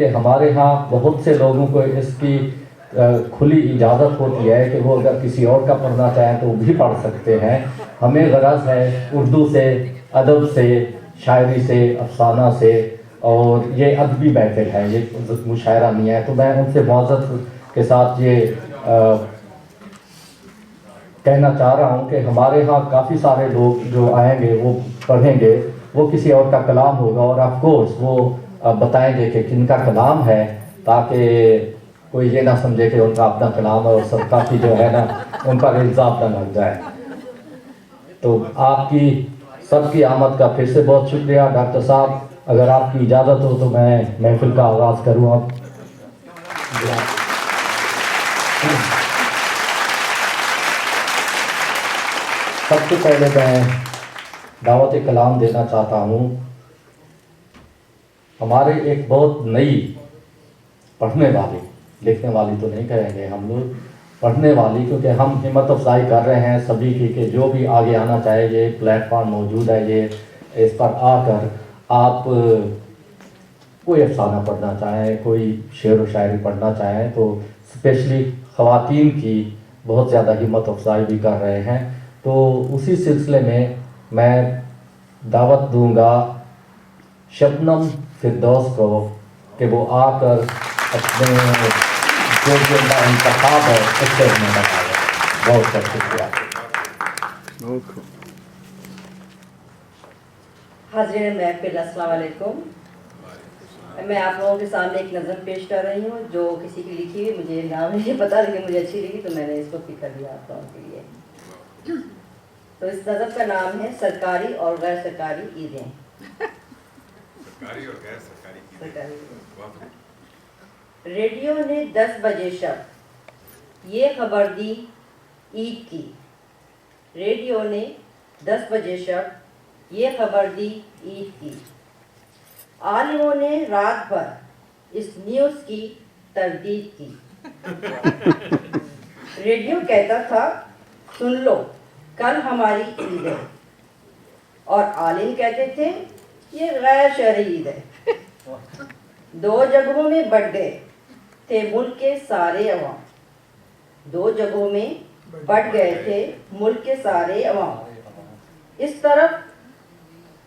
کہ ہمارے ہاں بہت سے لوگوں کو اس کی کھلی اجازت ہوتی ہے کہ وہ اگر کسی اور کا پڑھنا چاہیں تو وہ بھی پڑھ سکتے ہیں. ہمیں غرض ہے اردو سے، ادب سے، شاعری سے، افسانہ سے، اور یہ ادبی محفل ہے، یہ مشاعرہ نہیں ہے. تو میں ان سے معذرت کے ساتھ یہ کہنا چاہ رہا ہوں کہ ہمارے ہاں کافی سارے لوگ جو آئیں گے وہ پڑھیں گے، وہ کسی اور کا کلام ہوگا، اور آف کورس وہ بتائیں گے کہ کن کا کلام ہے، تاکہ کوئی یہ نہ سمجھے کہ ان کا اپنا کلام ہے اور سب کافی جو ہے نا ان پر الزام نہ لگ جائے. تو آپ کی سب کی آمد کا پھر سے بہت شکریہ. ڈاکٹر صاحب اگر آپ کی اجازت ہو تو میں محفل کا آغاز کروں. اب سب سے پہلے میں دعوت کلام دینا چاہتا ہوں ہمارے ایک بہت نئی پڑھنے والی، لکھنے والی تو نہیں کہیں گے ہم لوگ، پڑھنے والی، کیونکہ ہم ہمت افزائی کر رہے ہیں سبھی کی کہ جو بھی آگے آنا چاہے، یہ پلیٹ فارم موجود ہے، یہ اس پر آ کر آپ کوئی افسانہ پڑھنا چاہیں، کوئی شعر و شاعری پڑھنا چاہیں، تو اسپیشلی خواتین کی بہت زیادہ ہمت افزائی بھی کر رہے ہیں. تو اسی سلسلے میں دعوت دوں گا شبنم فردوس کو کہ وہ آ کر اپنے جو کا انتخاب ہے اس سے ہمیں بتائے. بہت بہت شکریہ. حاضرین محفل السلام علیکم. میں آپ لوگوں کے سامنے ایک نظم پیش کر رہی ہوں جو کسی کی لکھی ہوئی، مجھے نام نہیں پتا لیکن مجھے اچھی لگی تو میں نے اس کو پک کر دیا آپ لوگوں کے لیے. تو اس نظم کا نام ہے سرکاری اور غیر سرکاری عیدیں. سرکاری اور غیر سرکاری ریڈیو نے 10 بجے شب یہ خبر دی عید کی. ریڈیو نے 10 بجے شب یہ خبر دی عید کی. عالموں نے رات بھر اس نیوز کی تردید کی. ریڈیو کہتا تھا سن لو کل ہماری عید ہے، اور عالم کہتے تھے یہ غیر شرعی عید ہے. 2 جگہوں میں بٹ گئے تھے ملک کے سارے عوام. 2 جگہوں میں بٹ گئے تھے ملک کے سارے عوام. اس طرف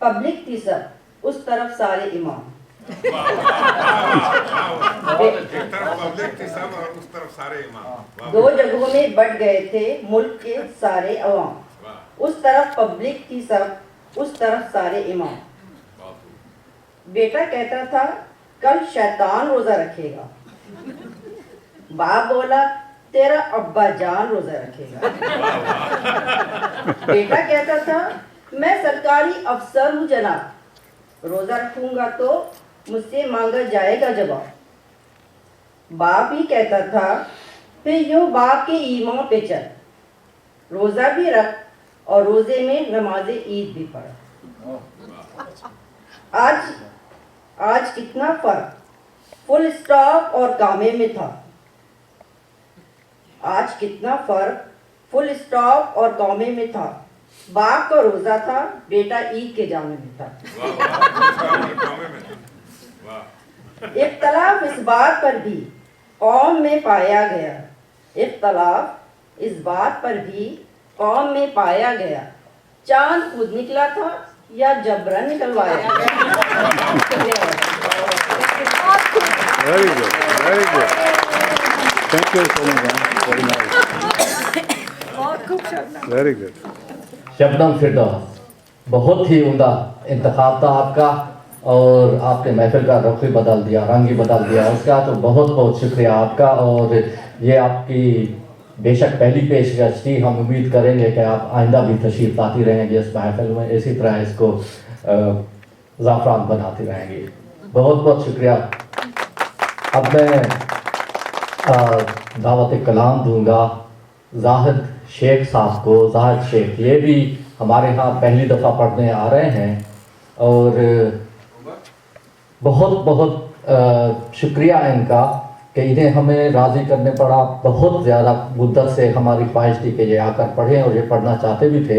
پبلک تھی سب، اس طرف سارے امام. دو جگہوں میں بٹ گئے تھے ملک کے سارے عوام. اس طرف پبلک تھی سب، اس طرف سارے امام. بیٹا کہتا تھا کل شیطان روزہ رکھے گا. باپ بولا تیرا ابا جان روزہ رکھے گا. بیٹا کہتا تھا میں سرکاری افسر ہوں جناب، روزہ رکھوں گا تو مجھ سے مانگا جائے گا جواب. باپ ہی کہتا تھا پھر یوں باپ کے ایمان پہ چل، روزہ بھی رکھ اور روزے میں نماز عید بھی پڑھ. آج کتنا فرق فل اسٹاپ اور کامے میں تھا. آج کتنا فرق فل اسٹاپ اور کامے میں تھا. باپ کا روزہ تھا، بیٹا عید کے جامے میں تھا. اختلاف اس بات پر بھی قوم میں پایا گیا. اختلاف اس بات پر بھی قوم میں پایا گیا. چاند خود نکلا تھا یا جبرن نکلوایا گیا. Very good, very good. Thank you so much. Very nice. Very good. شبنم فردوس، بہت ہی عمدہ انتخاب تھا آپ کا، اور آپ نے محفل کا رخ ہی بدل دیا، رنگ ہی بدل دیا اس کا. تو بہت بہت شکریہ آپ کا. اور یہ آپ کی بے شک پہلی پیشکش تھی. ہم امید کریں گے کہ آپ آئندہ بھی تشریف لاتی رہیں گے اس محفل میں، اسی طرح اس کو زعفران بناتی رہیں گی. بہت بہت شکریہ. اب میں دعوت کلام دوں گا زاہد شیخ صاحب کو. زاہد شیخ یہ بھی ہمارے ہاں پہلی دفعہ پڑھنے آ رہے ہیں، اور بہت بہت شکریہ ان کا کہ انہیں ہمیں راضی کرنے پڑا. بہت زیادہ مدت سے ہماری خواہش تھی کہ یہ آ کر پڑھیں، اور یہ پڑھنا چاہتے بھی تھے،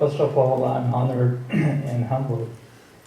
First of all, I'm honored and humbled.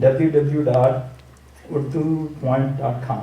www.urdupoint.com।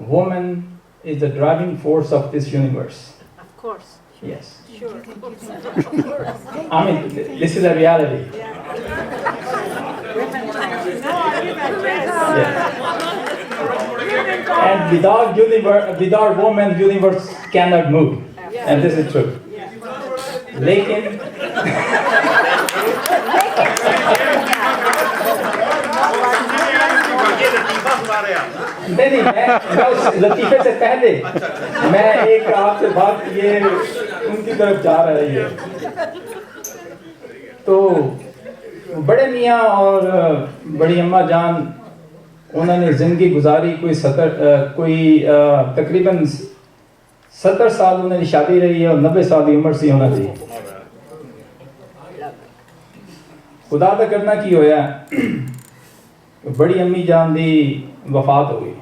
woman is the driving force of this universe. Of course. Yes. Sure. I mean, this is a reality. Yeah. And without woman, universe cannot move. And this is true. لیکن نہیں میں اس لطیفے سے پہلے میں ایک آپ سے بات یہ ان کی طرف جا رہی ہے. تو بڑے میاں اور بڑی اماں جان انہوں نے زندگی گزاری کوئی تقریباً 70 سال انہوں نے شادی رہی ہے اور 90 سال کی عمر سی انہوں نے. خدا کا کرنا کی ہویا بڑی امی جان دی وفات ہو گئی.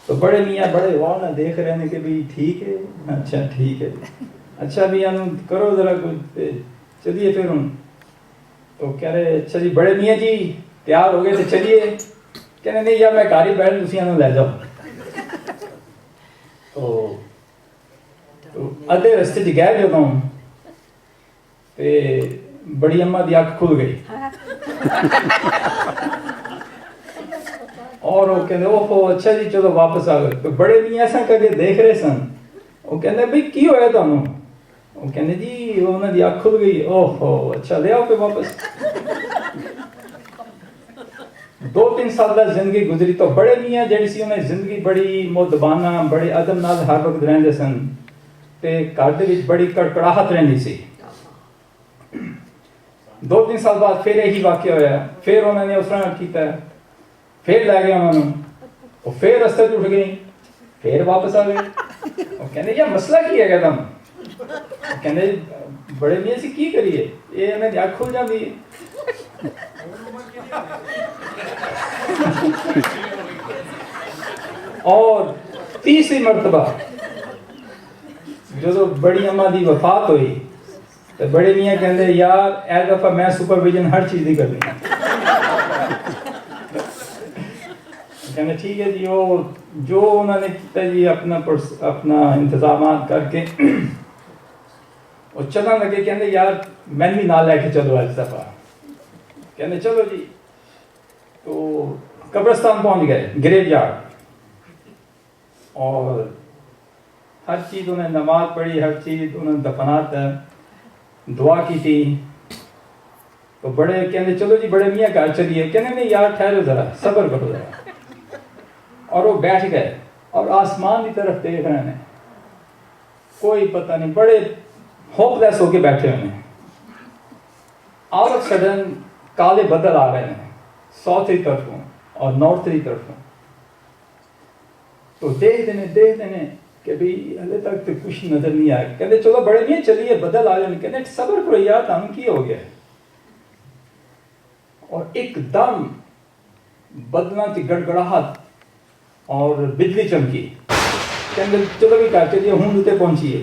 تو بڑے میاں بڑے غور نہ دیکھ رہے ہیں کہ بھی ٹھیک ہے, اچھا ٹھیک ہے, اچھا بھی کرو ذرا کچھ, چلیے پھر ہوں. تو کہہ رہے اچھا جی بڑے میاں جی تیار ہو گئے تو چلیے. کہنے نہیں یار میں کاری بیٹھ تھی لے جاؤ. تو ادھے رستے چ گئے جدوں تے بڑی اماں دی اکھ کھل گئی اور وہ کہتے اوہو اچھا جی چلو واپس آ گئے. تو بڑے میاں ایسا کر کے دیکھ رہے سن. وہ کہتے بھئی کی ہویا تمہیں؟ وہ کہتے جی انہوں دی اکھ کھل گئی. اوہو اچھا لے آؤ پہ واپس. 2-3 سال دا زندگی گزری. تو بڑے میاں جڑی سی انہیں زندگی بڑی مؤدبانہ بڑے ادب نال ہر وقت رہندے سن تے گھر دے وچ بڑی کڑکڑاہٹ رہندی سی. 2-3 سال بعد پھر یہی واقعہ ہویا. پھر انہوں نے اس طرح کیتا ہے, پھر لے گیا انہوں نے, وہ پھر رستے اٹھ گئی, پھر واپس آ گئے. وہ کہنے یہ مسئلہ کی ہے تم؟ کہنے بڑے میاں سے کی کریے یہ ہمیں آنکھ کھل جاتی ہے. اور تیسری مرتبہ جو بڑی اماں دی وفات ہوئی تو بڑے میاں کہندے یار اے دفعہ میں سپرویژن ہر چیز دی کرنی ہے. کہنے ٹھیک ہے جی. وہ جو انہوں نے کیتا جی اپنا انتظامات کر کے وہ چلن لگے. کہندے یار میں بھی نہ لے کے چلو اس دفعہ. کہنے چلو جی. تو قبرستان پہنچ گئے, گریو یارڈ, اور ہر چیز انہیں نماز پڑھی, ہر چیز انہیں دفنات دعا کی تھی. تو بڑے کہنے چلو جی بڑے میاں گھر چلیے. کہنے نہیں یار ٹھہرو ذرا صبر کرو ذرا. اور وہ بیٹھ گئے اور آسمان کی طرف دیکھ رہے ہیں, کوئی پتہ نہیں, بڑے ہوپ لیس ہو کے بیٹھے ہوئے ہیں. آل آف سڈن کالے بدل آ رہے ہیں ساؤتھ کی طرفوں اور نارتھ کی طرفوں. تو دیکھ دینے کہ بھئی ہلے تک تو کچھ نظر نہیں آیا. کہتے چلو بڑے میاں چلیے بدل آ جائیں. کہتے صبر کرو یار ہم کی ہو گیا. اور ایک دم بدلوں کی گڑگڑاہٹ اور بجلی چمکی. کہتے چلو بھی کہتے چلیے ہوں دوتے پہنچیے.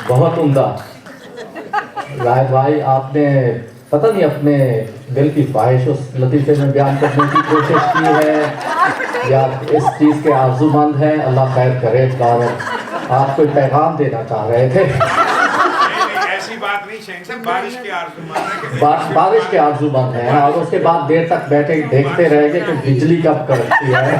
بہت عمدہ راہد بھائی, آپ نے پتہ نہیں اپنے دل کی خواہش اس لطیفے میں بیان کرنے کی کوشش کی ہے یا اس چیز کے آرزو مند ہیں. اللہ خیر کرے. اور آپ کوئی پیغام دینا چاہ رہے تھے؟ ایسی بات نہیں شینگ صاحب, بارش کے آرزو مند ہے. بارش کے آرزو مند ہیں اور اس کے بعد دیر تک بیٹھے دیکھتے رہے گے کہ بجلی کب کڑکتی ہے.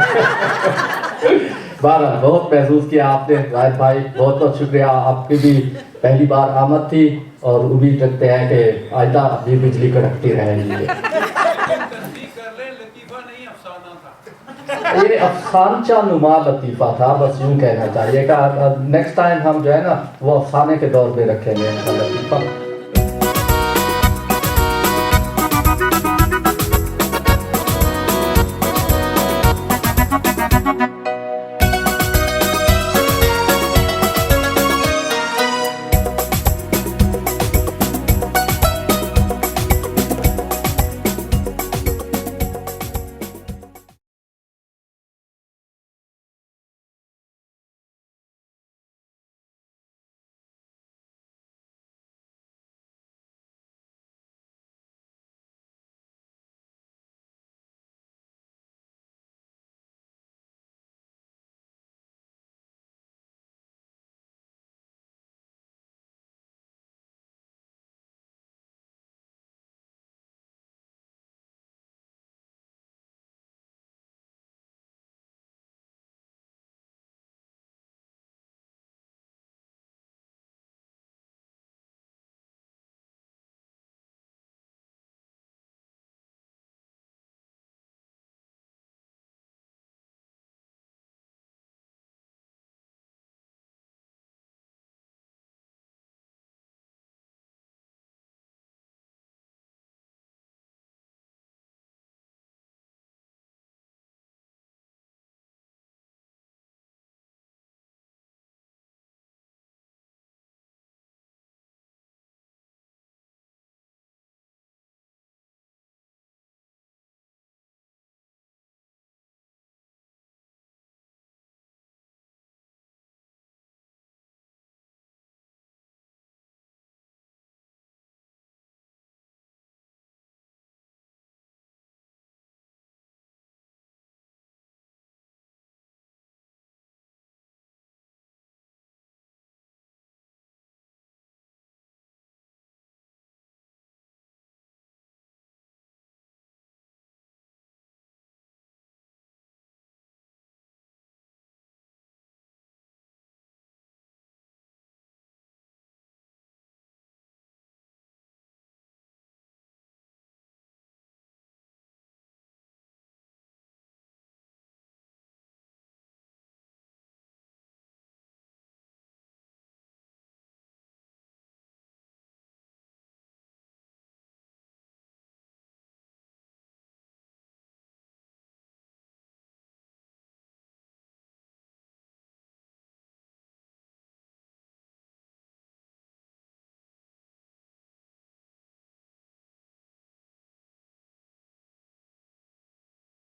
بہرحال بہت محظوظ کیا آپ نے راہد بھائی, بہت بہت شکریہ. آپ کی بھی پہلی بار آمد تھی اور امید رکھتے ہیں کہ آئندہ بھی بجلی کڑکتی رہے گی. یہ افسانچہ نما لطیفہ تھا, بس یوں کہنا چاہیے کہ نیکسٹ ٹائم ہم جو ہے نا وہ افسانے کے دور میں رکھیں گے لطیفہ.